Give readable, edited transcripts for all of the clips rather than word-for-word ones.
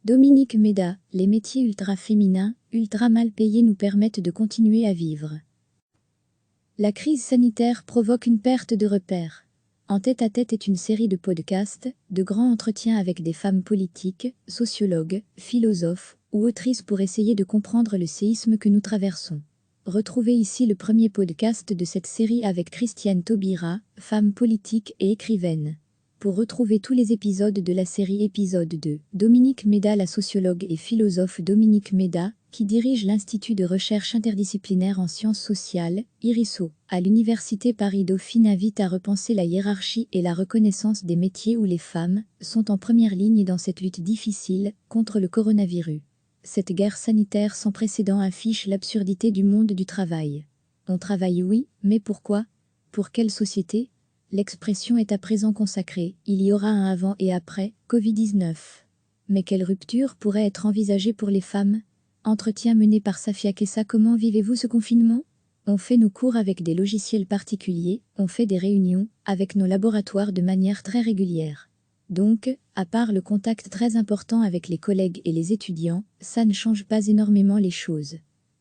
Dominique Méda, les métiers ultra féminins, ultra mal payés nous permettent de continuer à vivre. La crise sanitaire provoque une perte de repères. En tête-à-tête est une série de podcasts, de grands entretiens avec des femmes politiques, sociologues, philosophes ou autrices pour essayer de comprendre le séisme que nous traversons. Retrouvez ici le premier podcast de cette série avec Christiane Taubira, femme politique et écrivaine. Pour retrouver tous les épisodes de la série épisode 2, Dominique Méda, la sociologue et philosophe Dominique Méda, qui dirige l'Institut de recherche interdisciplinaire en sciences sociales, IRISO, à l'Université Paris-Dauphine, invite à repenser la hiérarchie et la reconnaissance des métiers où les femmes sont en première ligne dans cette lutte difficile contre le coronavirus. Cette guerre sanitaire sans précédent affiche l'absurdité du monde du travail. On travaille oui, mais pourquoi? Pour quelle société? L'expression est à présent consacrée, il y aura un avant et après Covid-19. Mais quelle rupture pourrait être envisagée pour les femmes? Entretien mené par Safia Kessa. Comment vivez-vous ce confinement? On fait nos cours avec des logiciels particuliers, on fait des réunions avec nos laboratoires de manière très régulière. Donc, à part le contact très important avec les collègues et les étudiants, ça ne change pas énormément les choses.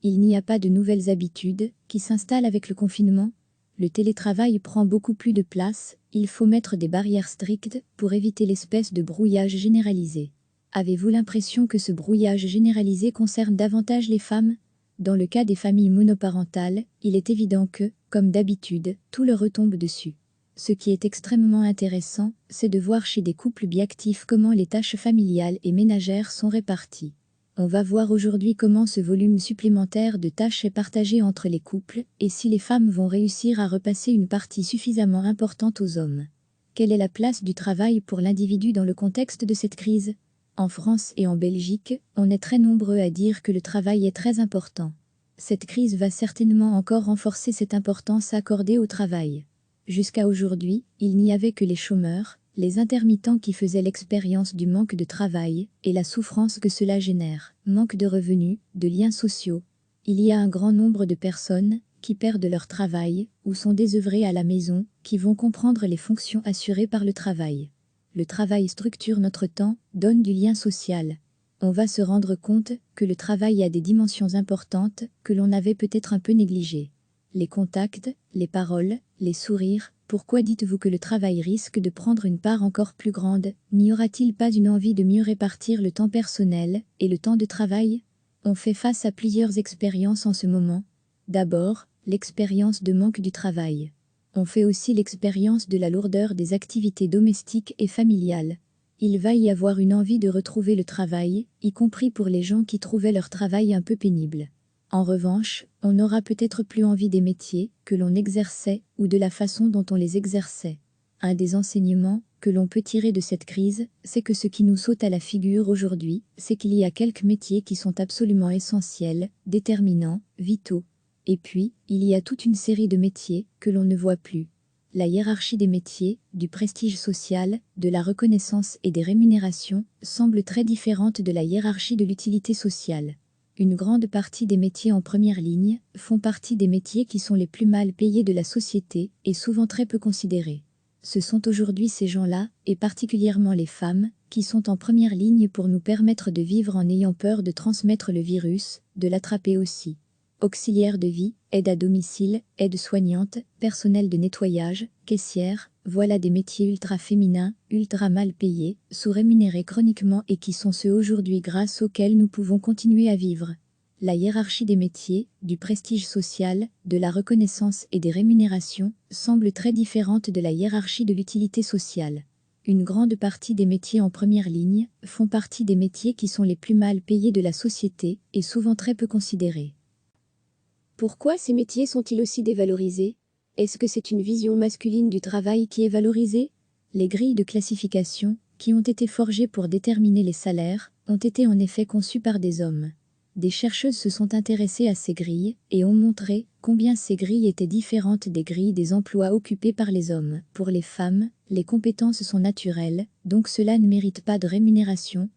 Il n'y a pas de nouvelles habitudes qui s'installent avec le confinement. Le télétravail prend beaucoup plus de place, il faut mettre des barrières strictes pour éviter l'espèce de brouillage généralisé. Avez-vous l'impression que ce brouillage généralisé concerne davantage les femmes? Dans le cas des familles monoparentales, il est évident que, comme d'habitude, tout leur retombe dessus. Ce qui est extrêmement intéressant, c'est de voir chez des couples biactifs comment les tâches familiales et ménagères sont réparties. On va voir aujourd'hui comment ce volume supplémentaire de tâches est partagé entre les couples et si les femmes vont réussir à repasser une partie suffisamment importante aux hommes. Quelle est la place du travail pour l'individu dans le contexte de cette crise? En France et en Belgique, on est très nombreux à dire que le travail est très important. Cette crise va certainement encore renforcer cette importance accordée au travail. Jusqu'à aujourd'hui, il n'y avait que les chômeurs, les intermittents qui faisaient l'expérience du manque de travail et la souffrance que cela génère, manque de revenus, de liens sociaux. Il y a un grand nombre de personnes qui perdent leur travail ou sont désœuvrées à la maison, qui vont comprendre les fonctions assurées par le travail. Le travail structure notre temps, donne du lien social. On va se rendre compte que le travail a des dimensions importantes que l'on avait peut-être un peu négligées. Les contacts, les paroles, les sourires. Pourquoi dites-vous que le travail risque de prendre une part encore plus grande? N'y aura-t-il pas une envie de mieux répartir le temps personnel et le temps de travail? On fait face à plusieurs expériences en ce moment. D'abord, l'expérience de manque du travail. On fait aussi l'expérience de la lourdeur des activités domestiques et familiales. Il va y avoir une envie de retrouver le travail, y compris pour les gens qui trouvaient leur travail un peu pénible. En revanche, on n'aura peut-être plus envie des métiers que l'on exerçait ou de la façon dont on les exerçait. Un des enseignements que l'on peut tirer de cette crise, c'est que ce qui nous saute à la figure aujourd'hui, c'est qu'il y a quelques métiers qui sont absolument essentiels, déterminants, vitaux. Et puis, il y a toute une série de métiers que l'on ne voit plus. La hiérarchie des métiers, du prestige social, de la reconnaissance et des rémunérations semble très différente de la hiérarchie de l'utilité sociale. Une grande partie des métiers en première ligne font partie des métiers qui sont les plus mal payés de la société et souvent très peu considérés. Ce sont aujourd'hui ces gens-là, et particulièrement les femmes, qui sont en première ligne pour nous permettre de vivre en ayant peur de transmettre le virus, de l'attraper aussi. Auxiliaire de vie, aide à domicile, aide-soignante, personnel de nettoyage, caissière, voilà des métiers ultra féminins, ultra mal payés, sous-rémunérés chroniquement et qui sont ceux aujourd'hui grâce auxquels nous pouvons continuer à vivre. La hiérarchie des métiers, du prestige social, de la reconnaissance et des rémunérations semble très différente de la hiérarchie de l'utilité sociale. Une grande partie des métiers en première ligne font partie des métiers qui sont les plus mal payés de la société et souvent très peu considérés. Pourquoi ces métiers sont-ils aussi dévalorisés? Est-ce que c'est une vision masculine du travail qui est valorisée? Les grilles de classification, qui ont été forgées pour déterminer les salaires, ont été en effet conçues par des hommes. Des chercheuses se sont intéressées à ces grilles et ont montré combien ces grilles étaient différentes des grilles des emplois occupés par les hommes. Pour les femmes, les compétences sont naturelles, donc cela ne mérite pas de rémunération,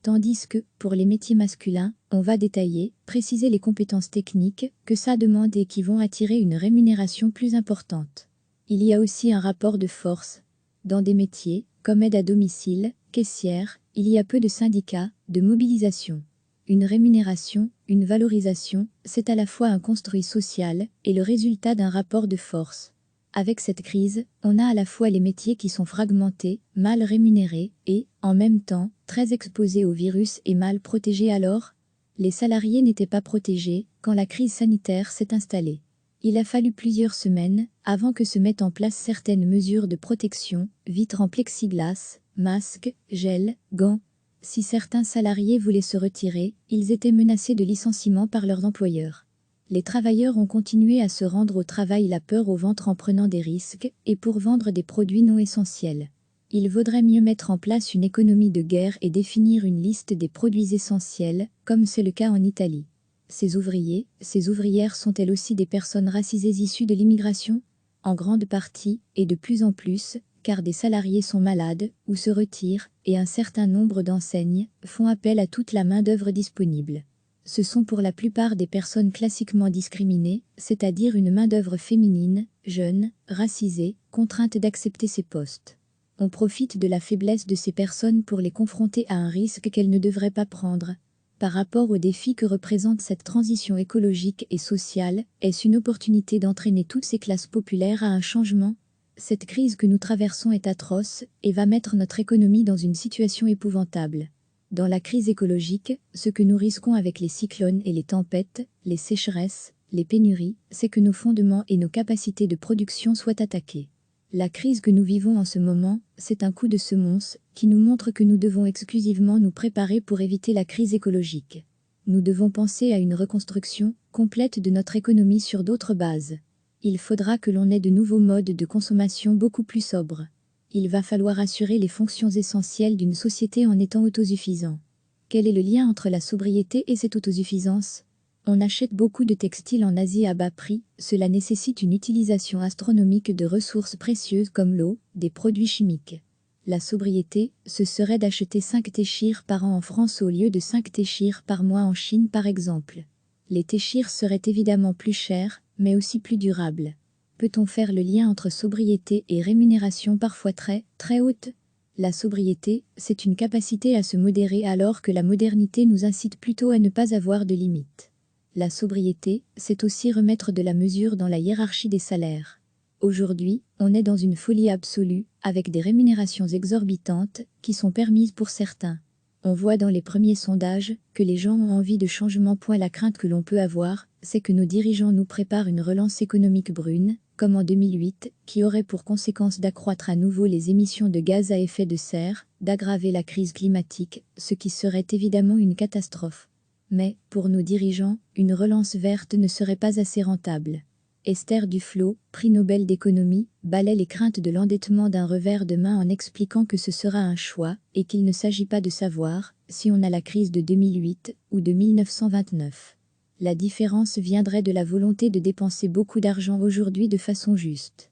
tandis que, pour les métiers masculins, on va détailler, préciser les compétences techniques que ça demande et qui vont attirer une rémunération plus importante. Il y a aussi un rapport de force. Dans des métiers, comme aide à domicile, caissière, il y a peu de syndicats, de mobilisation. Une rémunération, une valorisation, c'est à la fois un construit social et le résultat d'un rapport de force. Avec cette crise, on a à la fois les métiers qui sont fragmentés, mal rémunérés et, en même temps, très exposés au virus et mal protégés. Alors, les salariés n'étaient pas protégés quand la crise sanitaire s'est installée. Il a fallu plusieurs semaines avant que se mettent en place certaines mesures de protection, vitres en plexiglas, masques, gel, gants. Si certains salariés voulaient se retirer, ils étaient menacés de licenciement par leurs employeurs. Les travailleurs ont continué à se rendre au travail la peur au ventre en prenant des risques et pour vendre des produits non essentiels. Il vaudrait mieux mettre en place une économie de guerre et définir une liste des produits essentiels, comme c'est le cas en Italie. Ces ouvriers, ces ouvrières sont elles aussi des personnes racisées issues de l'immigration? En grande partie, et de plus en plus, car des salariés sont malades ou se retirent, et un certain nombre d'enseignes font appel à toute la main-d'œuvre disponible. Ce sont pour la plupart des personnes classiquement discriminées, c'est-à-dire une main-d'œuvre féminine, jeune, racisée, contrainte d'accepter ces postes. On profite de la faiblesse de ces personnes pour les confronter à un risque qu'elles ne devraient pas prendre. Par rapport aux défis que représente cette transition écologique et sociale, est-ce une opportunité d'entraîner toutes ces classes populaires à un changement? Cette crise que nous traversons est atroce et va mettre notre économie dans une situation épouvantable. Dans la crise écologique, ce que nous risquons avec les cyclones et les tempêtes, les sécheresses, les pénuries, c'est que nos fondements et nos capacités de production soient attaqués. La crise que nous vivons en ce moment, c'est un coup de semonce qui nous montre que nous devons exclusivement nous préparer pour éviter la crise écologique. Nous devons penser à une reconstruction complète de notre économie sur d'autres bases. Il faudra que l'on ait de nouveaux modes de consommation beaucoup plus sobres. Il va falloir assurer les fonctions essentielles d'une société en étant autosuffisant. Quel est le lien entre la sobriété et cette autosuffisance? On achète beaucoup de textiles en Asie à bas prix, cela nécessite une utilisation astronomique de ressources précieuses comme l'eau, des produits chimiques. La sobriété, ce serait d'acheter 5 téchires par an en France au lieu de 5 téchires par mois en Chine par exemple. Les téchires seraient évidemment plus chers, mais aussi plus durables. Peut-on faire le lien entre sobriété et rémunération parfois très, très haute? La sobriété, c'est une capacité à se modérer alors que la modernité nous incite plutôt à ne pas avoir de limites. La sobriété, c'est aussi remettre de la mesure dans la hiérarchie des salaires. Aujourd'hui, on est dans une folie absolue, avec des rémunérations exorbitantes, qui sont permises pour certains. On voit dans les premiers sondages que les gens ont envie de changement. La crainte que l'on peut avoir, c'est que nos dirigeants nous préparent une relance économique brune, comme en 2008, qui aurait pour conséquence d'accroître à nouveau les émissions de gaz à effet de serre, d'aggraver la crise climatique, ce qui serait évidemment une catastrophe. Mais, pour nos dirigeants, une relance verte ne serait pas assez rentable. Esther Duflo, prix Nobel d'économie, balaie les craintes de l'endettement d'un revers de main en expliquant que ce sera un choix et qu'il ne s'agit pas de savoir si on a la crise de 2008 ou de 1929. La différence viendrait de la volonté de dépenser beaucoup d'argent aujourd'hui de façon juste.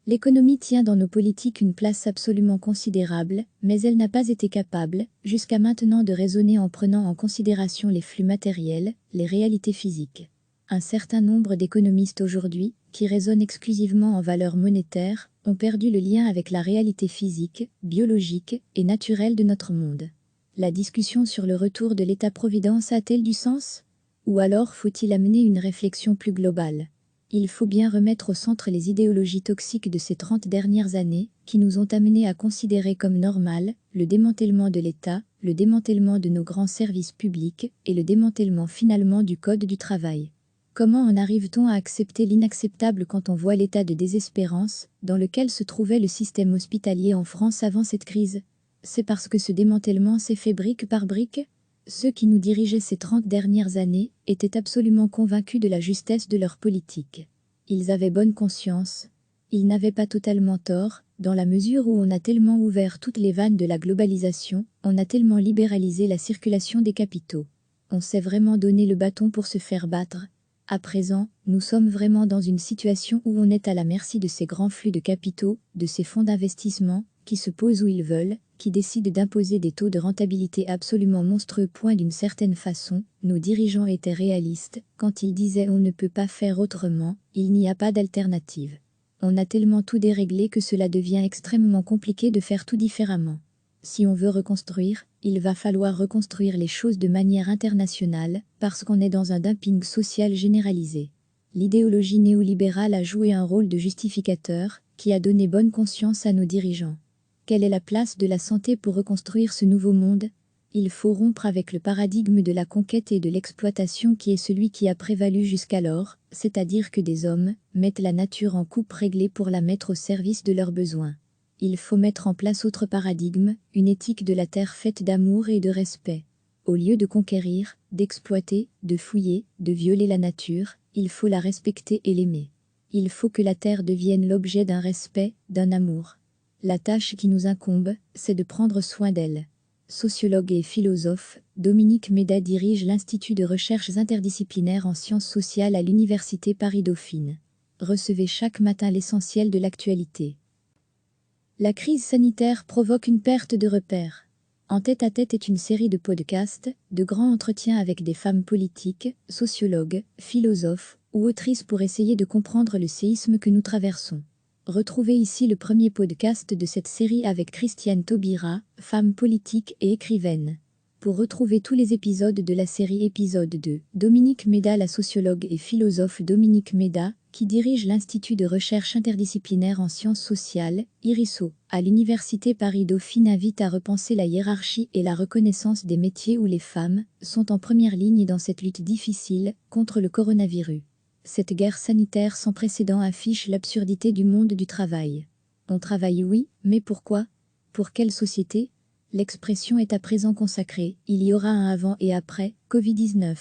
L'économie tient dans nos politiques une place absolument considérable, mais elle n'a pas été capable, jusqu'à maintenant, de raisonner en prenant en considération les flux matériels, les réalités physiques. Un certain nombre d'économistes aujourd'hui, qui raisonnent exclusivement en valeurs monétaires, ont perdu le lien avec la réalité physique, biologique et naturelle de notre monde. La discussion sur le retour de l'État-providence a-t-elle du sens? Ou alors faut-il amener une réflexion plus globale? Il faut bien remettre au centre les idéologies toxiques de ces 30 dernières années, qui nous ont amenés à considérer comme normal le démantèlement de l'État, le démantèlement de nos grands services publics et le démantèlement finalement du Code du travail. Comment en arrive-t-on à accepter l'inacceptable quand on voit l'état de désespérance dans lequel se trouvait le système hospitalier en France avant cette crise? C'est parce que ce démantèlement s'est fait brique par brique? Ceux qui nous dirigeaient ces 30 dernières années étaient absolument convaincus de la justesse de leur politique. Ils avaient bonne conscience. Ils n'avaient pas totalement tort, dans la mesure où on a tellement ouvert toutes les vannes de la globalisation, on a tellement libéralisé la circulation des capitaux. On s'est vraiment donné le bâton pour se faire battre. À présent, nous sommes vraiment dans une situation où on est à la merci de ces grands flux de capitaux, de ces fonds d'investissement, qui se posent où ils veulent, qui décident d'imposer des taux de rentabilité absolument monstrueux. D'une certaine façon, nos dirigeants étaient réalistes quand ils disaient on ne peut pas faire autrement, il n'y a pas d'alternative. On a tellement tout déréglé que cela devient extrêmement compliqué de faire tout différemment. Si on veut reconstruire, il va falloir reconstruire les choses de manière internationale, parce qu'on est dans un dumping social généralisé. L'idéologie néolibérale a joué un rôle de justificateur, qui a donné bonne conscience à nos dirigeants. Quelle est la place de la santé pour reconstruire ce nouveau monde ? Il faut rompre avec le paradigme de la conquête et de l'exploitation qui est celui qui a prévalu jusqu'alors, c'est-à-dire que des hommes mettent la nature en coupe réglée pour la mettre au service de leurs besoins. Il faut mettre en place autre paradigme, une éthique de la terre faite d'amour et de respect. Au lieu de conquérir, d'exploiter, de fouiller, de violer la nature, il faut la respecter et l'aimer. Il faut que la terre devienne l'objet d'un respect, d'un amour. La tâche qui nous incombe, c'est de prendre soin d'elle. Sociologue et philosophe, Dominique Méda dirige l'Institut de recherches interdisciplinaires en sciences sociales à l'Université Paris-Dauphine. Recevez chaque matin l'essentiel de l'actualité. La crise sanitaire provoque une perte de repères. En tête-à-tête est une série de podcasts, de grands entretiens avec des femmes politiques, sociologues, philosophes ou autrices pour essayer de comprendre le séisme que nous traversons. Retrouvez ici le premier podcast de cette série avec Christiane Taubira, femme politique et écrivaine. Pour retrouver tous les épisodes de la série épisode 2, Dominique Méda, la sociologue et philosophe Dominique Méda, qui dirige l'Institut de recherche interdisciplinaire en sciences sociales, IRISO, à l'Université Paris-Dauphine invite à repenser la hiérarchie et la reconnaissance des métiers où les femmes sont en première ligne dans cette lutte difficile contre le coronavirus. Cette guerre sanitaire sans précédent affiche l'absurdité du monde du travail. On travaille oui, mais pourquoi ? Pour quelle société ? L'expression est à présent consacrée, il y aura un avant et après, Covid-19.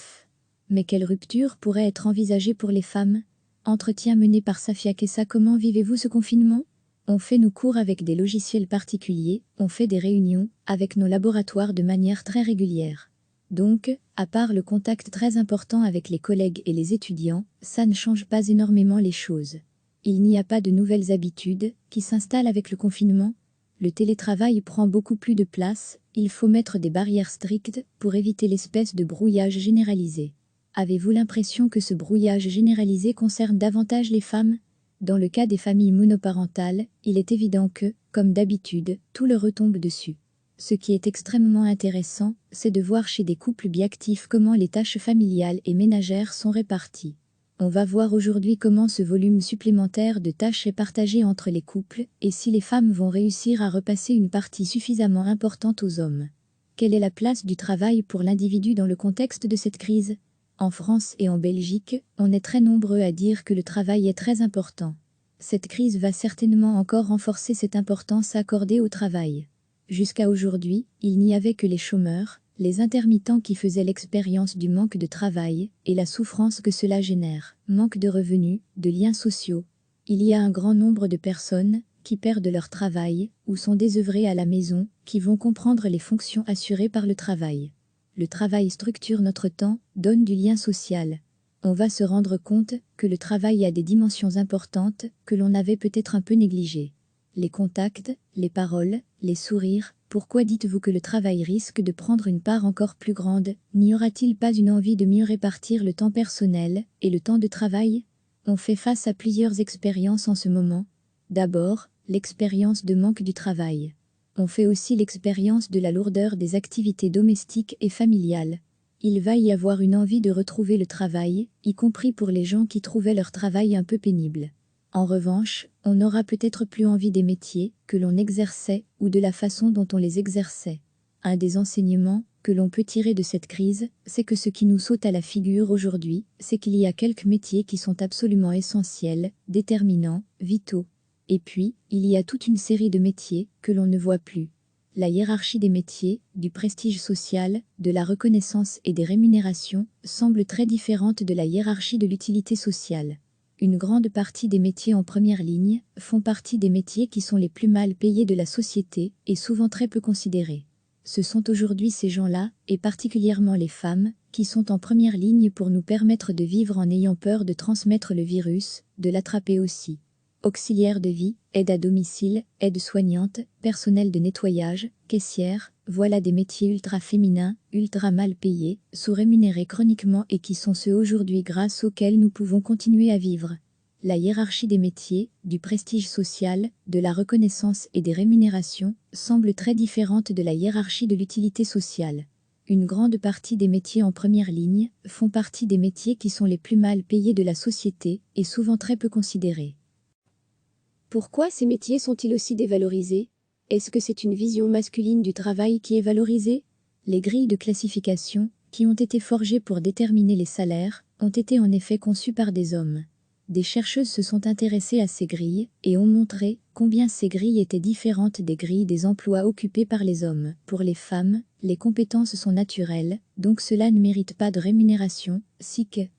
Mais quelle rupture pourrait être envisagée pour les femmes ? Entretien mené par Safia Kessa. Comment vivez-vous ce confinement ? On fait nos cours avec des logiciels particuliers, on fait des réunions avec nos laboratoires de manière très régulière. Donc, à part le contact très important avec les collègues et les étudiants, ça ne change pas énormément les choses. Il n'y a pas de nouvelles habitudes qui s'installent avec le confinement. Le télétravail prend beaucoup plus de place, il faut mettre des barrières strictes pour éviter l'espèce de brouillage généralisé. Avez-vous l'impression que ce brouillage généralisé concerne davantage les femmes ? Dans le cas des familles monoparentales, il est évident que, comme d'habitude, tout leur retombe dessus. Ce qui est extrêmement intéressant, c'est de voir chez des couples biactifs comment les tâches familiales et ménagères sont réparties. On va voir aujourd'hui comment ce volume supplémentaire de tâches est partagé entre les couples et si les femmes vont réussir à repasser une partie suffisamment importante aux hommes. Quelle est la place du travail pour l'individu dans le contexte de cette crise ? En France et en Belgique, on est très nombreux à dire que le travail est très important. Cette crise va certainement encore renforcer cette importance accordée au travail. Jusqu'à aujourd'hui, il n'y avait que les chômeurs, les intermittents qui faisaient l'expérience du manque de travail et la souffrance que cela génère, manque de revenus, de liens sociaux. Il y a un grand nombre de personnes qui perdent leur travail ou sont désœuvrées à la maison, qui vont comprendre les fonctions assurées par le travail. Le travail structure notre temps, donne du lien social. On va se rendre compte que le travail a des dimensions importantes que l'on avait peut-être un peu négligées. Les contacts, les paroles, les sourires, pourquoi dites-vous que le travail risque de prendre une part encore plus grande ? N'y aura-t-il pas une envie de mieux répartir le temps personnel et le temps de travail ? On fait face à plusieurs expériences en ce moment. D'abord, l'expérience de manque du travail. On fait aussi l'expérience de la lourdeur des activités domestiques et familiales. Il va y avoir une envie de retrouver le travail, y compris pour les gens qui trouvaient leur travail un peu pénible. En revanche, on n'aura peut-être plus envie des métiers que l'on exerçait ou de la façon dont on les exerçait. Un des enseignements que l'on peut tirer de cette crise, c'est que ce qui nous saute à la figure aujourd'hui, c'est qu'il y a quelques métiers qui sont absolument essentiels, déterminants, vitaux. Et puis, il y a toute une série de métiers que l'on ne voit plus. La hiérarchie des métiers, du prestige social, de la reconnaissance et des rémunérations semble très différente de la hiérarchie de l'utilité sociale. Une grande partie des métiers en première ligne font partie des métiers qui sont les plus mal payés de la société et souvent très peu considérés. Ce sont aujourd'hui ces gens-là, et particulièrement les femmes, qui sont en première ligne pour nous permettre de vivre en ayant peur de transmettre le virus, de l'attraper aussi. Auxiliaire de vie, aide à domicile, aide-soignante, personnel de nettoyage, caissière, voilà des métiers ultra féminins, ultra mal payés, sous-rémunérés chroniquement et qui sont ceux aujourd'hui grâce auxquels nous pouvons continuer à vivre. La hiérarchie des métiers, du prestige social, de la reconnaissance et des rémunérations semble très différente de la hiérarchie de l'utilité sociale. Une grande partie des métiers en première ligne font partie des métiers qui sont les plus mal payés de la société et souvent très peu considérés. Pourquoi ces métiers sont-ils aussi dévalorisés? Est-ce que c'est une vision masculine du travail qui est valorisée? Les grilles de classification, qui ont été forgées pour déterminer les salaires, ont été en effet conçues par des hommes. Des chercheuses se sont intéressées à ces grilles et ont montré combien ces grilles étaient différentes des grilles des emplois occupés par les hommes. Pour les femmes, les compétences sont naturelles, donc cela ne mérite pas de rémunération,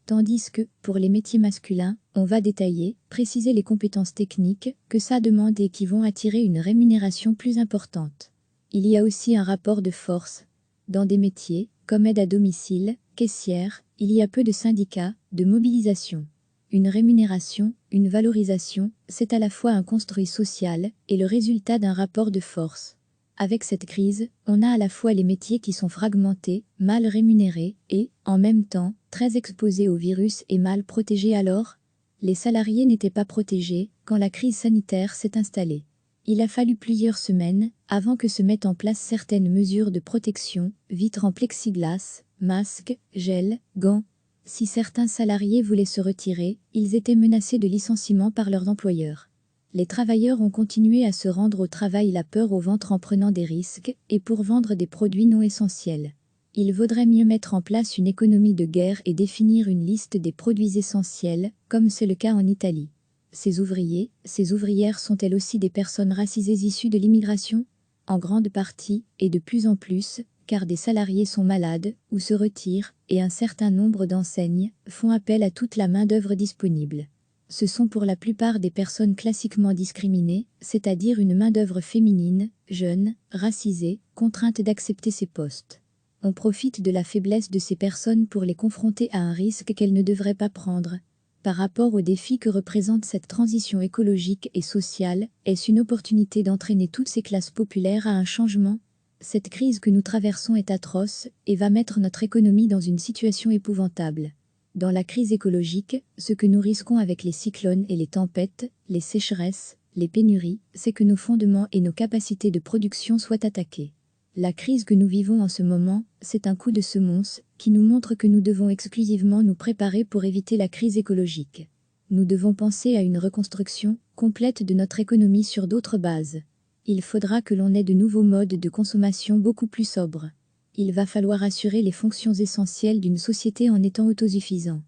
tandis que, pour les métiers masculins, on va détailler, préciser les compétences techniques que ça demande et qui vont attirer une rémunération plus importante. Il y a aussi un rapport de force. Dans des métiers, comme aide à domicile, caissière, il y a peu de syndicats, de mobilisation. Une rémunération, une valorisation, c'est à la fois un construit social et le résultat d'un rapport de force. Avec cette crise, on a à la fois les métiers qui sont fragmentés, mal rémunérés et, en même temps, très exposés au virus et mal protégés. Alors, les salariés n'étaient pas protégés quand la crise sanitaire s'est installée. Il a fallu plusieurs semaines avant que se mettent en place certaines mesures de protection, vitres en plexiglas, masques, gel, gants. Si certains salariés voulaient se retirer, ils étaient menacés de licenciement par leurs employeurs. Les travailleurs ont continué à se rendre au travail la peur au ventre en prenant des risques et pour vendre des produits non essentiels. Il vaudrait mieux mettre en place une économie de guerre et définir une liste des produits essentiels, comme c'est le cas en Italie. Ces ouvriers, ces ouvrières sont-elles aussi des personnes racisées issues de l'immigration? En grande partie, et de plus en plus, car des salariés sont malades ou se retirent, et un certain nombre d'enseignes font appel à toute la main-d'œuvre disponible. Ce sont pour la plupart des personnes classiquement discriminées, c'est-à-dire une main-d'œuvre féminine, jeune, racisée, contrainte d'accepter ces postes. On profite de la faiblesse de ces personnes pour les confronter à un risque qu'elles ne devraient pas prendre. Par rapport aux défis que représente cette transition écologique et sociale, est-ce une opportunité d'entraîner toutes ces classes populaires à un changement? Cette crise que nous traversons est atroce et va mettre notre économie dans une situation épouvantable. Dans la crise écologique, ce que nous risquons avec les cyclones et les tempêtes, les sécheresses, les pénuries, c'est que nos fondements et nos capacités de production soient attaqués. La crise que nous vivons en ce moment, c'est un coup de semonce qui nous montre que nous devons exclusivement nous préparer pour éviter la crise écologique. Nous devons penser à une reconstruction complète de notre économie sur d'autres bases. Il faudra que l'on ait de nouveaux modes de consommation beaucoup plus sobres. Il va falloir assurer les fonctions essentielles d'une société en étant autosuffisant.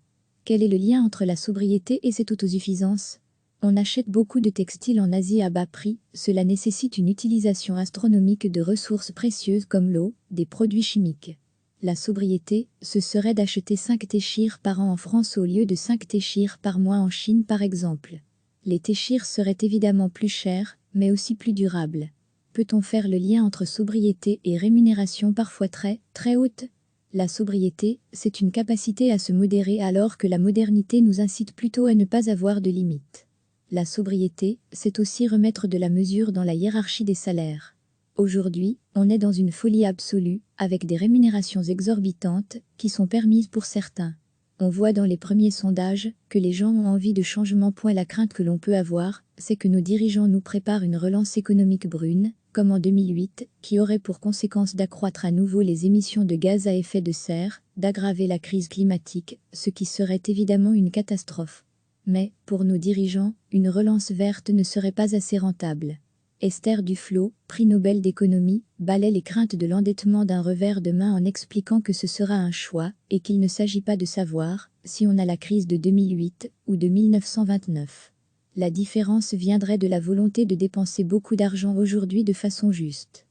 Quel est le lien entre la sobriété et cette autosuffisance? On achète beaucoup de textiles en Asie à bas prix, cela nécessite une utilisation astronomique de ressources précieuses comme l'eau, des produits chimiques. La sobriété, ce serait d'acheter 5 téchires par an en France au lieu de 5 téchires par mois en Chine par exemple. Les téchires seraient évidemment plus chers, mais aussi plus durables. Peut-on faire le lien entre sobriété et rémunération parfois très, très haute? La sobriété, c'est une capacité à se modérer alors que la modernité nous incite plutôt à ne pas avoir de limites. La sobriété, c'est aussi remettre de la mesure dans la hiérarchie des salaires. Aujourd'hui, on est dans une folie absolue, avec des rémunérations exorbitantes, qui sont permises pour certains. On voit dans les premiers sondages que les gens ont envie de changement. La crainte que l'on peut avoir, c'est que nos dirigeants nous préparent une relance économique brune, comme en 2008, qui aurait pour conséquence d'accroître à nouveau les émissions de gaz à effet de serre, d'aggraver la crise climatique, ce qui serait évidemment une catastrophe. Mais, pour nos dirigeants, une relance verte ne serait pas assez rentable. Esther Duflo, prix Nobel d'économie, balaie les craintes de l'endettement d'un revers de main en expliquant que ce sera un choix et qu'il ne s'agit pas de savoir si on a la crise de 2008 ou de 1929. La différence viendrait de la volonté de dépenser beaucoup d'argent aujourd'hui de façon juste.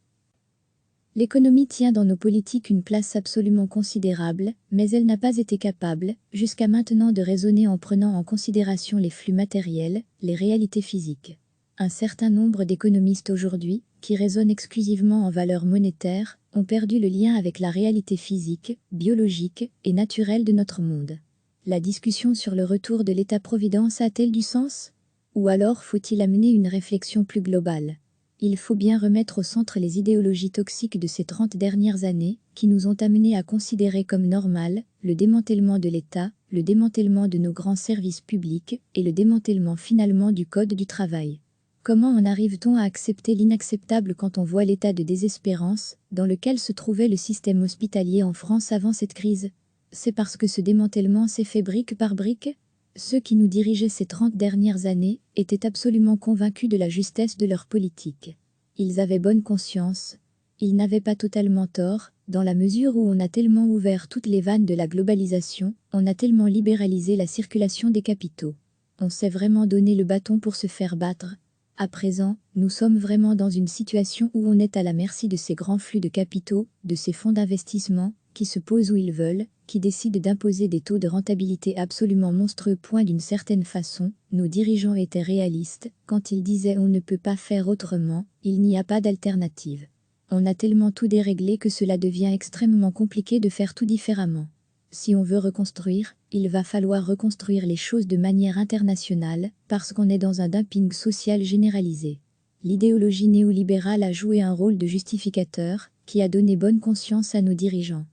L'économie tient dans nos politiques une place absolument considérable, mais elle n'a pas été capable, jusqu'à maintenant, de raisonner en prenant en considération les flux matériels, les réalités physiques. Un certain nombre d'économistes aujourd'hui, qui raisonnent exclusivement en valeurs monétaires, ont perdu le lien avec la réalité physique, biologique et naturelle de notre monde. La discussion sur le retour de l'État-providence a-t-elle du sens? Ou alors faut-il amener une réflexion plus globale? Il faut bien remettre au centre les idéologies toxiques de ces 30 dernières années, qui nous ont amenés à considérer comme normal le démantèlement de l'État, le démantèlement de nos grands services publics et le démantèlement finalement du Code du travail. Comment en arrive-t-on à accepter l'inacceptable quand on voit l'état de désespérance dans lequel se trouvait le système hospitalier en France avant cette crise? C'est parce que ce démantèlement s'est fait brique par brique? Ceux qui nous dirigeaient ces 30 dernières années étaient absolument convaincus de la justesse de leur politique. Ils avaient bonne conscience. Ils n'avaient pas totalement tort, dans la mesure où on a tellement ouvert toutes les vannes de la globalisation, on a tellement libéralisé la circulation des capitaux. On s'est vraiment donné le bâton pour se faire battre. À présent, nous sommes vraiment dans une situation où on est à la merci de ces grands flux de capitaux, de ces fonds d'investissement, qui se posent où ils veulent, qui décident d'imposer des taux de rentabilité absolument monstrueux. D'une certaine façon, nos dirigeants étaient réalistes, quand ils disaient on ne peut pas faire autrement, il n'y a pas d'alternative. On a tellement tout déréglé que cela devient extrêmement compliqué de faire tout différemment. Si on veut reconstruire, il va falloir reconstruire les choses de manière internationale, parce qu'on est dans un dumping social généralisé. L'idéologie néolibérale a joué un rôle de justificateur, qui a donné bonne conscience à nos dirigeants.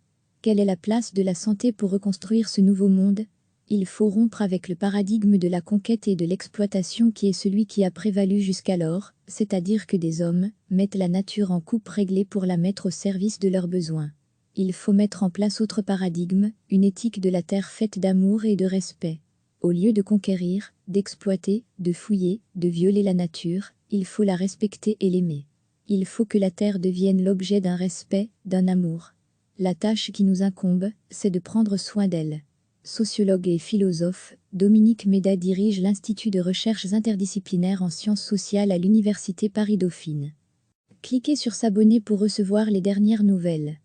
Quelle est la place de la santé pour reconstruire ce nouveau monde? Il faut rompre avec le paradigme de la conquête et de l'exploitation qui est celui qui a prévalu jusqu'alors, c'est-à-dire que des hommes mettent la nature en coupe réglée pour la mettre au service de leurs besoins. Il faut mettre en place autre paradigme, une éthique de la terre faite d'amour et de respect. Au lieu de conquérir, d'exploiter, de fouiller, de violer la nature, il faut la respecter et l'aimer. Il faut que la terre devienne l'objet d'un respect, d'un amour. La tâche qui nous incombe, c'est de prendre soin d'elle. Sociologue et philosophe, Dominique Méda dirige l'Institut de recherches interdisciplinaires en sciences sociales à l'Université Paris-Dauphine. Cliquez sur s'abonner pour recevoir les dernières nouvelles.